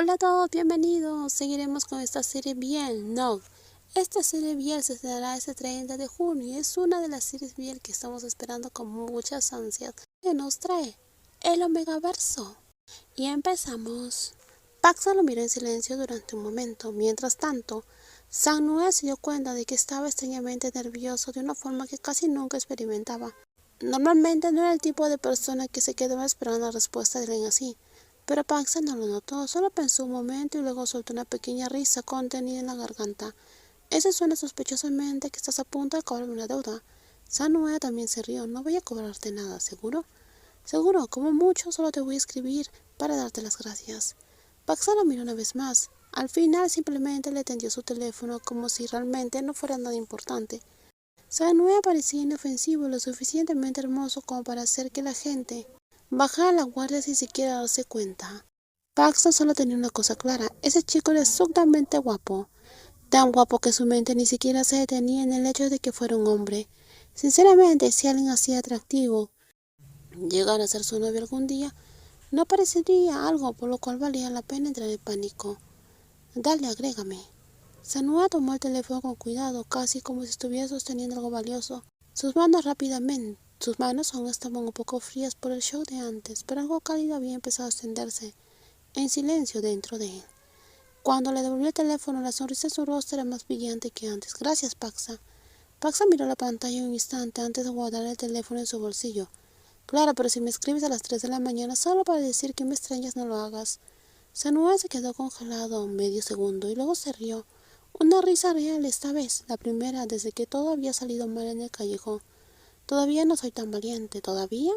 Hola a todos, bienvenidos. Seguiremos con esta serie Biel. No, esta serie Biel se estrenará este 30 de junio y es una de las series Biel que estamos esperando con muchas ansias que nos trae el Omegaverso. Y empezamos. Paxa lo miró en silencio durante un momento. Mientras tanto, Sang-Noe se dio cuenta de que estaba extrañamente nervioso de una forma que casi nunca experimentaba. Normalmente no era el tipo de persona que se quedaba esperando la respuesta de alguien así. Pero Paxa no lo notó, solo pensó un momento y luego soltó una pequeña risa contenida en la garganta. Eso suena sospechosamente que estás a punto de cobrarme una deuda. Sang-Noe también se rió. No voy a cobrarte nada, ¿seguro? Seguro, como mucho, solo te voy a escribir para darte las gracias. Paxa lo miró una vez más. Al final simplemente le tendió su teléfono como si realmente no fuera nada importante. Sang-Noe parecía inofensivo y lo suficientemente hermoso como para hacer que la gente bajara la guardia sin siquiera darse cuenta. Paxton solo tenía una cosa clara: ese chico era sumamente guapo, tan guapo que su mente ni siquiera se detenía en el hecho de que fuera un hombre. Sinceramente, si alguien así atractivo llegara a ser su novio algún día, no parecería algo por lo cual valía la pena entrar en pánico. Dale, agrégame. Sang-Noe tomó el teléfono con cuidado, casi como si estuviera sosteniendo algo valioso. Sus manos aún estaban un poco frías por el show de antes, pero algo cálido había empezado a extenderse en silencio dentro de él. Cuando le devolvió el teléfono, la sonrisa en su rostro era más brillante que antes. Gracias, Paxa. Paxa miró la pantalla un instante antes de guardar el teléfono en su bolsillo. Claro, pero si me escribes a las 3 de la mañana solo para decir que me extrañas, no lo hagas. Sang-Noe se quedó congelado medio segundo y luego se rió. Una risa real esta vez, la primera desde que todo había salido mal en el callejón. Todavía no soy tan valiente, ¿todavía?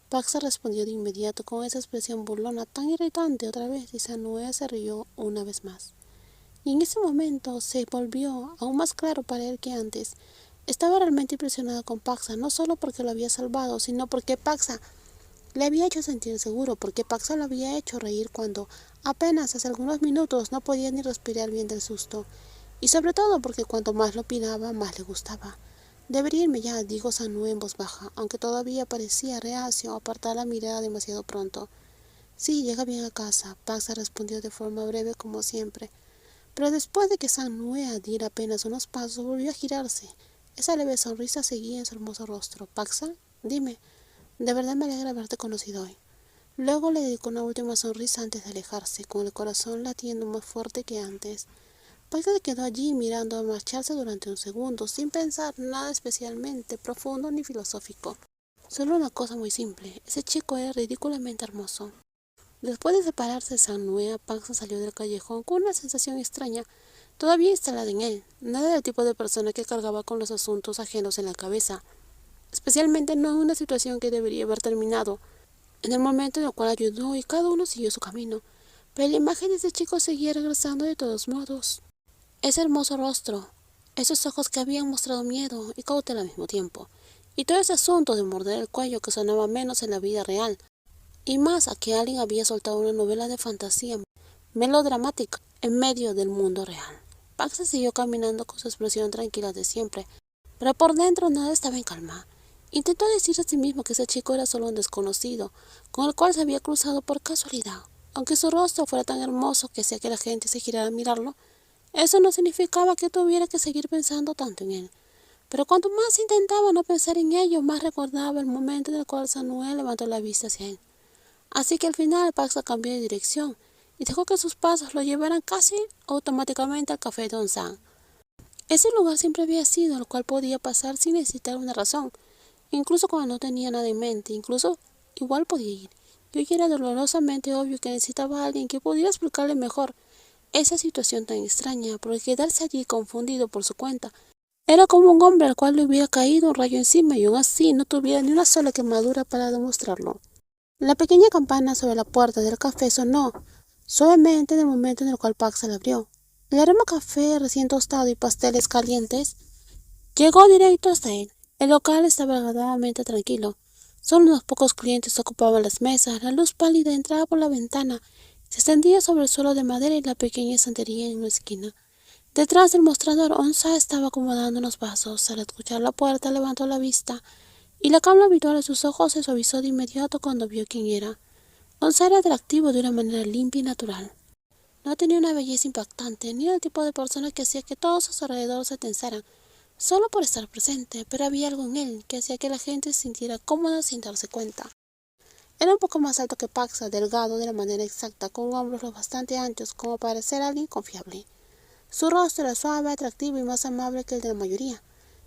Paxa respondió de inmediato con esa expresión burlona tan irritante otra vez y Sang-Noe se rió una vez más. Y en ese momento se volvió aún más claro para él que antes. Estaba realmente impresionado con Paxa, no solo porque lo había salvado, sino porque Paxa le había hecho sentir seguro, porque Paxa lo había hecho reír cuando apenas hace algunos minutos no podía ni respirar bien del susto. Y sobre todo porque cuanto más lo opinaba, más le gustaba. Debería irme ya, dijo Sang-Noe en voz baja, aunque todavía parecía reacio a apartar la mirada demasiado pronto. Sí, llega bien a casa, Paxa respondió de forma breve como siempre. Pero después de que Sang-Noe diera apenas unos pasos, volvió a girarse. Esa leve sonrisa seguía en su hermoso rostro. Paxa, dime, de verdad me alegra haberte conocido hoy. Luego le dedicó una última sonrisa antes de alejarse, con el corazón latiendo más fuerte que antes. Paxa se quedó allí mirando a marcharse durante un segundo, sin pensar nada especialmente profundo ni filosófico. Solo una cosa muy simple: ese chico era ridículamente hermoso. Después de separarse de Sang-Noe, Paxa salió del callejón con una sensación extraña todavía instalada en él. Nada del tipo de persona que cargaba con los asuntos ajenos en la cabeza, especialmente no en una situación que debería haber terminado en el momento en el cual ayudó y cada uno siguió su camino. Pero la imagen de ese chico seguía regresando de todos modos. Ese hermoso rostro, esos ojos que habían mostrado miedo y cautela al mismo tiempo, y todo ese asunto de morder el cuello que sonaba menos en la vida real, y más a que alguien había soltado una novela de fantasía melodramática en medio del mundo real. Pax siguió caminando con su expresión tranquila de siempre, pero por dentro nada estaba en calma. Intentó decirse a sí mismo que ese chico era solo un desconocido, con el cual se había cruzado por casualidad. Aunque su rostro fuera tan hermoso que hacía que la gente se girara a mirarlo, eso no significaba que tuviera que seguir pensando tanto en él. Pero cuanto más intentaba no pensar en ello, más recordaba el momento en el cual Sang-Noe levantó la vista hacia él. Así que al final Paxa cambió de dirección y dejó que sus pasos lo llevaran casi automáticamente al café Don Sang. Ese lugar siempre había sido al cual podía pasar sin necesitar una razón, incluso cuando no tenía nada en mente, incluso igual podía ir. Y hoy era dolorosamente obvio que necesitaba a alguien que pudiera explicarle mejor esa situación tan extraña, porque quedarse allí confundido por su cuenta era como un hombre al cual le hubiera caído un rayo encima y aún así no tuviera ni una sola quemadura para demostrarlo. La pequeña campana sobre la puerta del café sonó suavemente en el momento en el cual Paxa la abrió. El aroma a café recién tostado y pasteles calientes llegó directo hasta él. El local estaba agradablemente tranquilo. Solo unos pocos clientes ocupaban las mesas. La luz pálida entraba por la ventana, se extendía sobre el suelo de madera y la pequeña estantería en una esquina. Detrás del mostrador, Onza estaba acomodando unos vasos. Al escuchar la puerta, levantó la vista y la calma habitual de sus ojos se suavizó de inmediato cuando vio quién era. Onza era atractivo de una manera limpia y natural. No tenía una belleza impactante, ni era el tipo de persona que hacía que todos a su alrededor se tensaran, solo por estar presente, pero había algo en él que hacía que la gente se sintiera cómoda sin darse cuenta. Era un poco más alto que Paxa, delgado de la manera exacta, con hombros lo bastante anchos como para ser alguien confiable. Su rostro era suave, atractivo y más amable que el de la mayoría,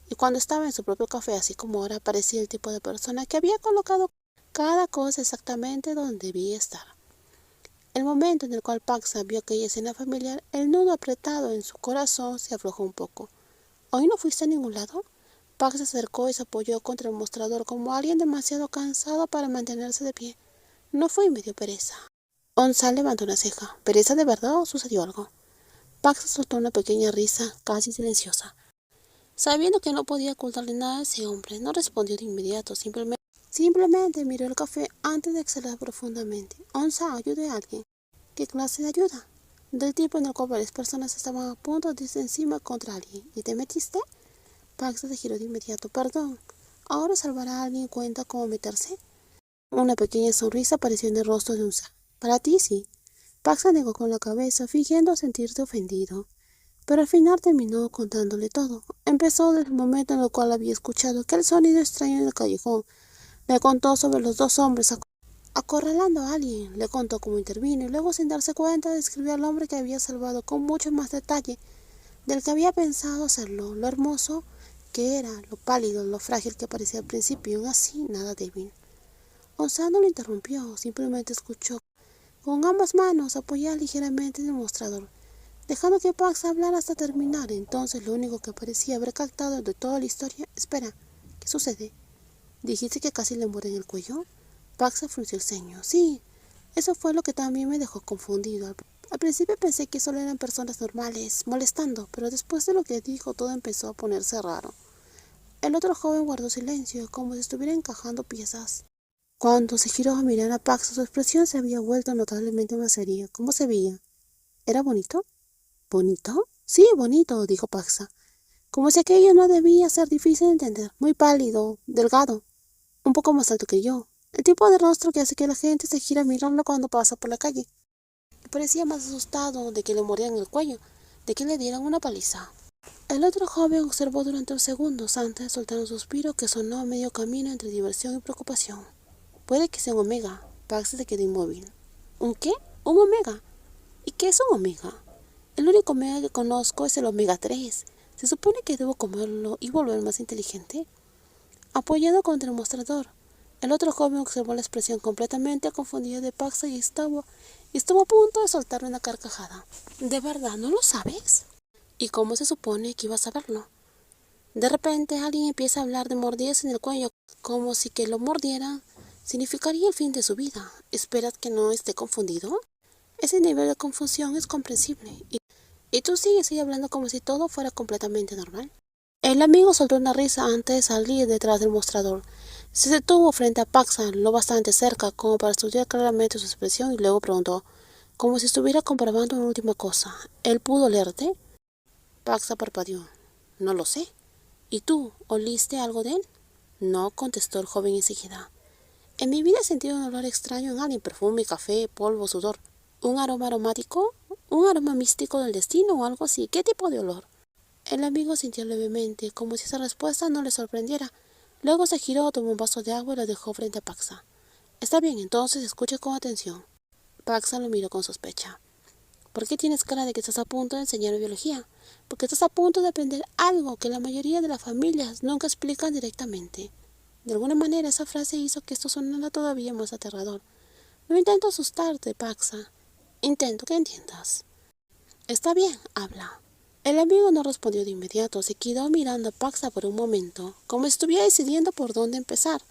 y cuando estaba en su propio café, así como ahora, parecía el tipo de persona que había colocado cada cosa exactamente donde debía estar. El momento en el cual Paxa vio aquella escena familiar, el nudo apretado en su corazón se aflojó un poco. ¿Hoy no fuiste a ningún lado? Pax se acercó y se apoyó contra el mostrador como alguien demasiado cansado para mantenerse de pie. No fui, me dio pereza. Onza levantó una ceja. ¿Pereza de verdad o sucedió algo? Pax soltó una pequeña risa, casi silenciosa. Sabiendo que no podía ocultarle nada a ese hombre, no respondió de inmediato, simplemente miró el café antes de exhalar profundamente. Onza, ayude a alguien. ¿Qué clase de ayuda? Del tipo en el cual varias personas estaban a punto de irse encima contra alguien. ¿Y te metiste? Pax se giró de inmediato. Perdón, ¿ahora salvar a alguien cuenta cómo meterse? Una pequeña sonrisa apareció en el rostro de Onza. Para ti sí. Pax se negó con la cabeza, fingiendo sentirse ofendido. Pero al final terminó contándole todo. Empezó desde el momento en el cual había escuchado aquel sonido extraño en el callejón. Le contó sobre los dos hombres acorralando a alguien. Le contó cómo intervino y luego, sin darse cuenta, describió al hombre que había salvado con mucho más detalle del que había pensado hacerlo, lo hermoso que era, lo pálido, lo frágil que parecía al principio y aún así nada débil. Onza no lo interrumpió, simplemente escuchó. Con ambas manos apoyaba ligeramente en el mostrador, dejando que Pax hablara hasta terminar. Entonces lo único que parecía haber captado de toda la historia. Espera, ¿qué sucede? ¿Dijiste que casi le mueren el cuello? Pax frunció el ceño. Sí, eso fue lo que también me dejó confundido. Al principio pensé que solo eran personas normales, molestando, pero después de lo que dijo todo empezó a ponerse raro. El otro joven guardó silencio, como si estuviera encajando piezas. Cuando se giró a mirar a Pax, su expresión se había vuelto notablemente más seria. ¿Cómo se veía? ¿Era bonito? ¿Bonito? Sí, bonito, dijo Paxa. Como si aquello no debía ser difícil de entender. Muy pálido, delgado, un poco más alto que yo. El tipo de rostro que hace que la gente se gira a mirarlo cuando pasa por la calle. Y parecía más asustado de que le mordieran el cuello, de que le dieran una paliza. El otro joven observó durante unos segundos antes de soltar un suspiro que sonó a medio camino entre diversión y preocupación. Puede que sea un omega. Pax se quedó inmóvil. ¿Un qué? ¿Un omega? ¿Y qué es un omega? El único omega que conozco es el omega 3. ¿Se supone que debo comerlo y volverme más inteligente? Apoyado contra el mostrador, el otro joven observó la expresión completamente confundida de Paxa y estuvo a punto de soltar una carcajada. ¿De verdad no lo sabes? ¿Y cómo se supone que iba a saberlo? De repente alguien empieza a hablar de mordidas en el cuello, como si que lo mordiera significaría el fin de su vida. ¿Esperas que no esté confundido? Ese nivel de confusión es comprensible. Y tú sigues ahí hablando como si todo fuera completamente normal. El amigo soltó una risa antes de salir detrás del mostrador. Se detuvo frente a Paxa, lo bastante cerca como para estudiar claramente su expresión, y luego preguntó, como si estuviera comprobando una última cosa. ¿Él pudo olerte? Paxa parpadeó. No lo sé. ¿Y tú, oliste algo de él? No, contestó el joven enseguida. En mi vida he sentido un olor extraño en alguien, perfume, café, polvo, sudor. ¿Un aroma aromático? ¿Un aroma místico del destino o algo así? ¿Qué tipo de olor? El amigo sintió levemente, como si esa respuesta no le sorprendiera. Luego se giró, tomó un vaso de agua y lo dejó frente a Paxa. Está bien, entonces escuche con atención. Paxa lo miró con sospecha. ¿Por qué tienes cara de que estás a punto de enseñar biología? Porque estás a punto de aprender algo que la mayoría de las familias nunca explican directamente. De alguna manera esa frase hizo que esto sonara todavía más aterrador. No intento asustarte, Paxa. Intento que entiendas. Está bien, habla. El amigo no respondió de inmediato, se quedó mirando a Paxa por un momento, como si estuviera decidiendo por dónde empezar.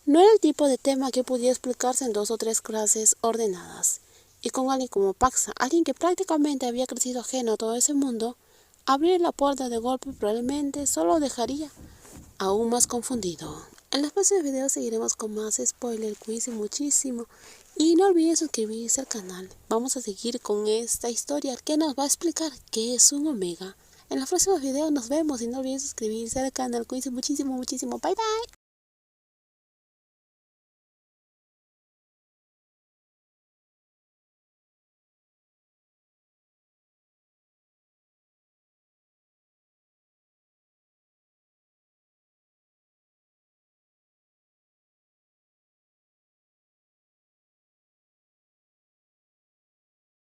No era el tipo de tema que podía explicarse en 2 o 3 clases ordenadas. Y con alguien como Paxa, alguien que prácticamente había crecido ajeno a todo ese mundo, abrir la puerta de golpe probablemente solo lo dejaría aún más confundido. En los próximos videos seguiremos con más spoiler, quiz y muchísimo. Y no olviden suscribirse al canal. Vamos a seguir con esta historia que nos va a explicar qué es un omega. En los próximos videos nos vemos y no olviden suscribirse al canal. Cuídense muchísimo, muchísimo. Bye bye.